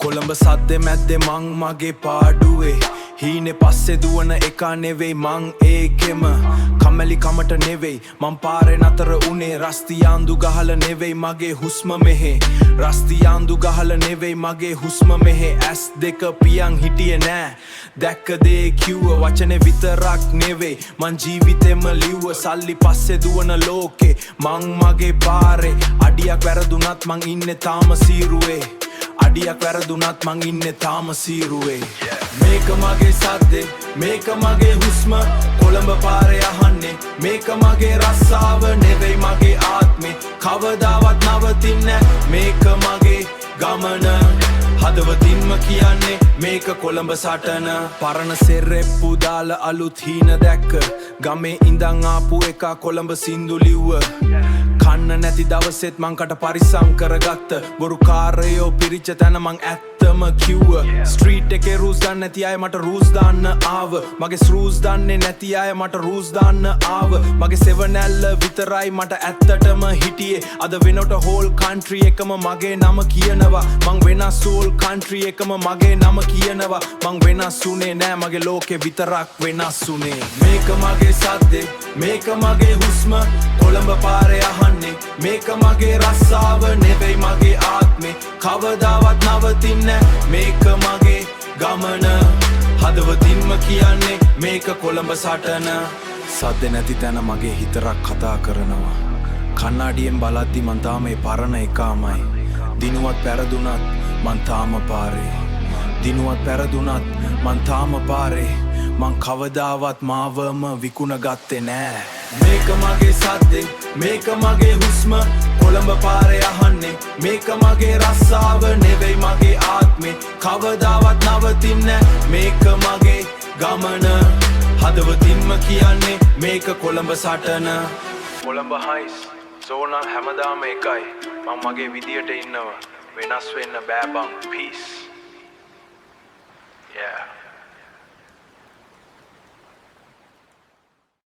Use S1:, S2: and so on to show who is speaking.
S1: කොළඹ සද්දෙ මැද්දෙ මං මගේ පාඩුවේ හීනේ පස්සේ දුවන එකා නෙවෙයි මං ඒකෙම කම්මැලි කමට නෙවෙයි මං පාරේ නතර උනේ රස්තියාන්දු ගහල නෙවෙයි මගේ හුස්ම මෙහෙ රස්තියාන්දු ගහල නෙවෙයි මගේ හුස්ම මෙහෙ ඇස් දෙක පියන් හිටියේ නෑ දැක්ක දේ කිව්ව වචනේ විතරක් නෙවෙයි මං ජීවිතෙම ලිව්ව සල්ලි පස්සේ දුවන ලෝකේ මං මගේ පාරේ අඩියක් වැරදුනත් මං ඉන්නේ තාම සීරුවේ අඩියක් වැරදුනත් මං ඉන්නේ තාම සීරුවේ මේක මගේ සද්දේ මේක මගේ හුස්ම කොළඹ පාරේ අහන්නේ මේක මගේ රස්සාව නෙවෙයි මගේ ආත්මේ කවදාවත් නවතින්නේ මේක මගේ ගමන හදවතින්ම කියන්නේ මේක කොළඹ සටන පරණ සෙරෙප්පු දාලා අලුත් හීන දැක්ක ගමේ ඉඳන් ආපු එකා කොළඹ සින්දු ලිව්ව කන්න නැති දවසෙත් මං කට පරිස්සම් කරගත්ත බොරු කාරයෝ පිරිච්ච තැන මං ඇත්තම කිව්ව ස්ට්‍රීට් එකේ රූස් දන්නේ නැති අය මට රූස් දාන්න ආව මගේ ස්රූස් දන්නේ නැති අය මට රූස් දාන්න ආව මගේ සෙවනැල්ල විතරයි මට ඇත්තටම හිටියේ අද වෙනකොට හෝල් කන්ට්‍රි එකම මගේ නම කියනවා මං වෙනස් හෝල් කන්ට්‍රි එකම මගේ නම කියනවා මං වෙනස් උනේ නෑ මගේ ලෝකේ විතරක් වෙනස් උනේ මේක මගේ සද්දේ මේක මගේ හුස්ම කොළඹ පාරේ අහන්නේ මේක මගේ රස්සාව නෙවෙයි මගේ ආත්මේ කවදාවත් නවතින්නේ මේක මගේ ගමන හදවතින්ම කියන්නේ මේක කොළඹ සටන සද්ද නැති තැන මගේ හිතරක් කතා කරනවා කණ්ණාඩියෙන් බලද්දි මං තාම ඒ පරණ එකාමයි දිනුවත් පෙරදුනත් මං තාම පාරේ දිනුවත් පෙරදුනත් මං තාම පාරේ මං කවදාවත් මාවම විකුණ ගත්තේ නෑ මේක මගේ සද්දේ මේක මගේ හුස්ම කොළඹ පාරේ අහන්නේ මේක මගේ රස්සාව නෙවෙයි මගේ ආත්මේ කවදාවත් නවතින්නේ මේක මගේ ගමන හදවතින්ම කියන්නේ මේක කොළඹ සටන කොළඹ හයිස් සෝනා හැමදාම එකයි මම මගේ විදියට ඉන්නවා වෙනස් වෙන්න බෑ බං පීස් yeah